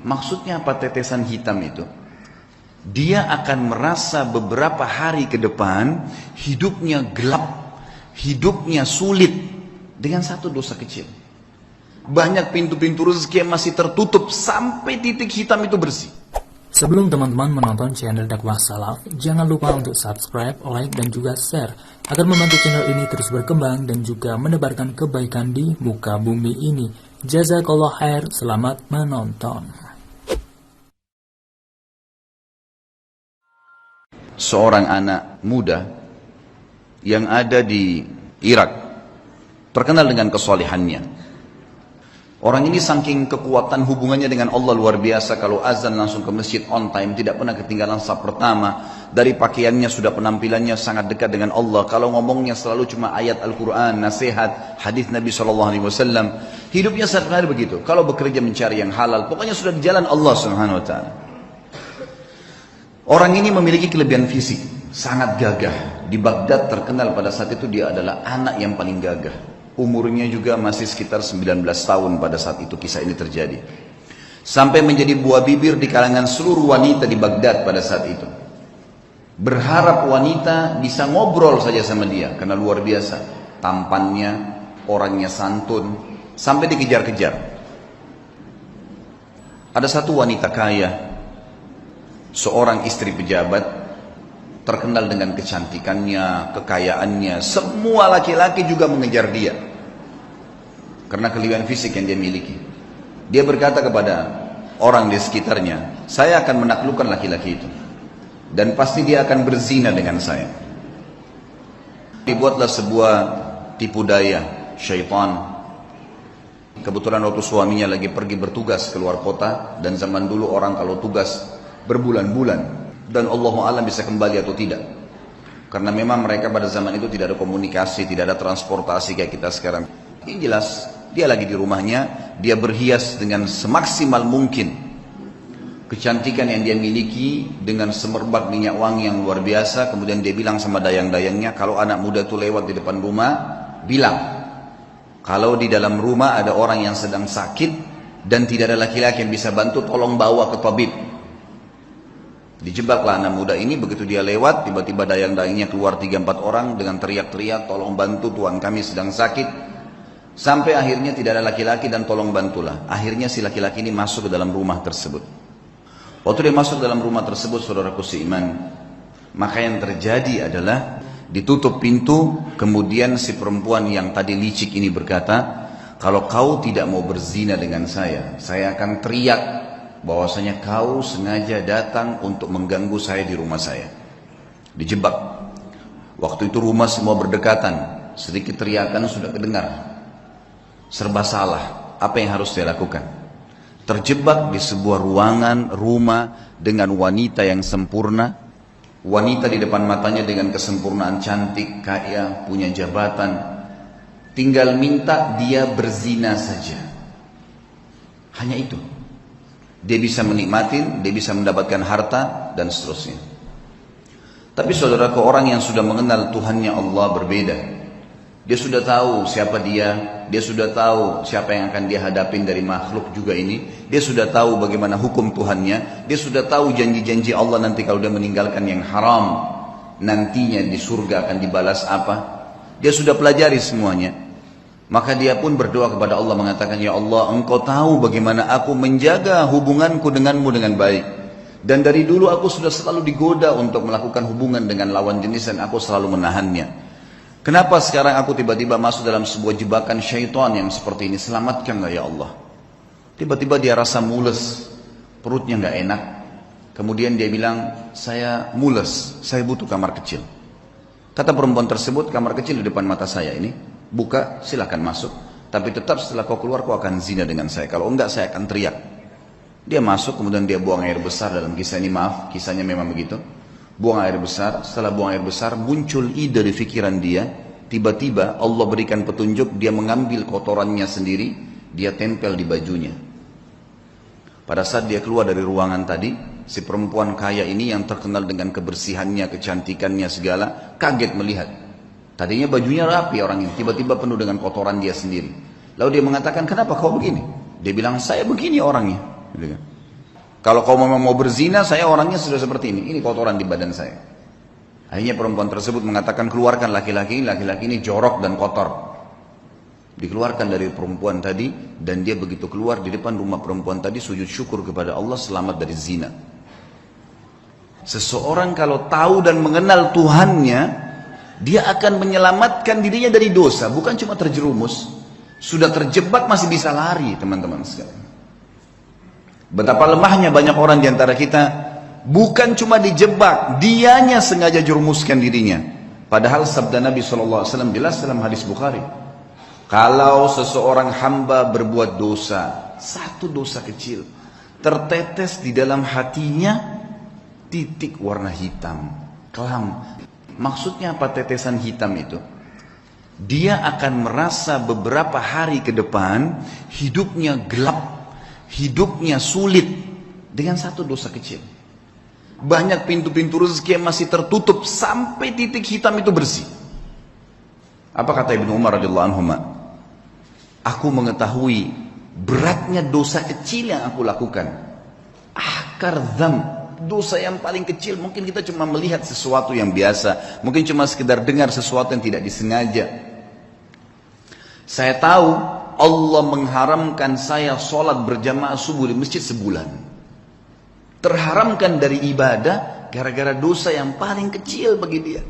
Maksudnya apa tetesan hitam itu? Dia akan merasa beberapa hari ke depan hidupnya gelap, hidupnya sulit dengan satu dosa kecil. Banyak pintu-pintu rezeki yang masih tertutup sampai titik hitam itu bersih. Sebelum teman-teman menonton channel Dakwah Salaf, jangan lupa untuk subscribe, like, dan juga share agar membantu channel ini terus berkembang dan juga menebarkan kebaikan di muka bumi ini. Jazakallah khair, selamat menonton. Seorang anak muda yang ada di Irak terkenal dengan kesolehannya. Orang ini saking kekuatan hubungannya dengan Allah luar biasa. Kalau azan langsung ke masjid on time, tidak pernah ketinggalan saf pertama. Dari pakaiannya sudah penampilannya sangat dekat dengan Allah. Kalau ngomongnya selalu cuma ayat Al-Quran, nasihat, hadis Nabi SAW. Hidupnya sehari-hari begitu. Kalau bekerja mencari yang halal, pokoknya sudah di jalan Allah Subhanahu Wa Taala. Orang ini memiliki kelebihan fisik, sangat gagah. Di Baghdad terkenal pada saat itu dia adalah anak yang paling gagah. Umurnya juga masih sekitar 19 tahun pada saat itu kisah ini terjadi. Sampai menjadi buah bibir di kalangan seluruh wanita di Baghdad pada saat itu. Berharap wanita bisa ngobrol saja sama dia, karena luar biasa. Tampannya, orangnya santun, sampai dikejar-kejar. Ada satu wanita kaya, seorang istri pejabat, terkenal dengan kecantikannya, kekayaannya. Semua laki-laki juga mengejar dia karena kelebihan fisik yang dia miliki. Dia berkata kepada orang di sekitarnya, saya akan menaklukkan laki-laki itu dan pasti dia akan berzina dengan saya. Dibuatlah sebuah tipu daya syaitan. Kebetulan waktu suaminya lagi pergi bertugas keluar kota, dan zaman dulu orang kalau tugas berbulan-bulan dan Allahu a'lam bisa kembali atau tidak, karena memang mereka pada zaman itu tidak ada komunikasi, tidak ada transportasi kayak kita sekarang. Ini jelas dia lagi di rumahnya, dia berhias dengan semaksimal mungkin kecantikan yang dia miliki dengan semerbak minyak wangi yang luar biasa. Kemudian dia bilang sama dayang-dayangnya, kalau anak muda itu lewat di depan rumah, bilang kalau di dalam rumah ada orang yang sedang sakit dan tidak ada laki-laki yang bisa bantu, tolong bawa ke tabib. Dijebaklah anak muda ini. Begitu dia lewat, tiba-tiba dayang-dayangnya keluar 3-4 orang dengan teriak-teriak, tolong bantu, tuan kami sedang sakit. Sampai akhirnya tidak ada laki-laki dan tolong bantulah. Akhirnya si laki-laki ini masuk ke dalam rumah tersebut. Waktu dia masuk ke dalam rumah tersebut, saudaraku seiman, maka yang terjadi adalah ditutup pintu. Kemudian si perempuan yang tadi licik ini berkata, kalau kau tidak mau berzina dengan saya akan teriak bahwasanya kau sengaja datang untuk mengganggu saya di rumah saya. Dijebak. Waktu itu rumah semua berdekatan, sedikit teriakan sudah kedengar. Serba salah, apa yang harus dia lakukan? Terjebak di sebuah ruangan rumah dengan wanita yang sempurna. Wanita di depan matanya dengan kesempurnaan, cantik, kaya, punya jabatan. Tinggal minta dia berzina saja. Hanya itu. Dia bisa menikmati, dia bisa mendapatkan harta dan seterusnya. Tapi saudaraku, orang yang sudah mengenal Tuhannya Allah berbeda. Dia sudah tahu siapa dia sudah tahu siapa yang akan dia hadapin dari makhluk juga ini. Dia sudah tahu bagaimana hukum Tuhannya. Dia sudah tahu janji-janji Allah nanti kalau dia meninggalkan yang haram, nantinya di surga akan dibalas apa. Dia sudah pelajari semuanya. Maka dia pun berdoa kepada Allah mengatakan, ya Allah, engkau tahu bagaimana aku menjaga hubunganku denganmu dengan baik. Dan dari dulu aku sudah selalu digoda untuk melakukan hubungan dengan lawan jenis dan aku selalu menahannya. Kenapa sekarang aku tiba-tiba masuk dalam sebuah jebakan syaitan yang seperti ini? Selamatkanlah ya Allah. Tiba-tiba dia rasa mules, perutnya nggak enak. Kemudian dia bilang, saya mules, saya butuh kamar kecil. Kata perempuan tersebut, kamar kecil di depan mata saya ini, buka, silakan masuk. Tapi tetap setelah kau keluar kau akan zina dengan saya. Kalau enggak saya akan teriak. Dia masuk, kemudian dia buang air besar. Dalam kisah ini, maaf, kisahnya memang begitu. Buang air besar. Setelah buang air besar, muncul ide di pikiran dia. Tiba-tiba Allah berikan petunjuk, dia mengambil kotorannya sendiri, dia tempel di bajunya. Pada saat dia keluar dari ruangan tadi, si perempuan kaya ini yang terkenal dengan kebersihannya, kecantikannya segala, kaget melihat. Tadinya bajunya rapi orang ini, tiba-tiba penuh dengan kotoran dia sendiri. Lalu dia mengatakan, kenapa kau begini? Dia bilang, saya begini orangnya. Kalau kau memang mau berzina, saya orangnya sudah seperti ini kotoran di badan saya. Akhirnya perempuan tersebut mengatakan, keluarkan laki-laki ini jorok dan kotor. Dikeluarkan dari perempuan tadi, dan dia begitu keluar di depan rumah perempuan tadi, sujud syukur kepada Allah, selamat dari zina. Seseorang kalau tahu dan mengenal Tuhannya, dia akan menyelamatkan dirinya dari dosa, bukan cuma terjerumus. Sudah terjebak masih bisa lari, teman-teman sekalian. Betapa lemahnya banyak orang di antara kita, bukan cuma dijebak, dianya sengaja jerumuskan dirinya. Padahal sabda Nabi SAW jelas dalam hadis Bukhari, kalau seseorang hamba berbuat dosa, satu dosa kecil, tertetes di dalam hatinya titik warna hitam, kelam. Maksudnya apa tetesan hitam itu? Dia akan merasa beberapa hari ke depan hidupnya gelap, hidupnya sulit dengan satu dosa kecil. Banyak pintu-pintu rezeki yang masih tertutup sampai titik hitam itu bersih. Apa kata Ibnu Umar radhiyallahu anhu? Aku mengetahui beratnya dosa kecil yang aku lakukan. Akar dzam, dosa yang paling kecil. Mungkin kita cuma melihat sesuatu yang biasa, mungkin cuma sekedar dengar sesuatu yang tidak disengaja. Saya tahu Allah mengharamkan saya sholat berjamaah subuh di masjid sebulan. Terharamkan dari ibadah gara-gara dosa yang paling kecil bagi dia.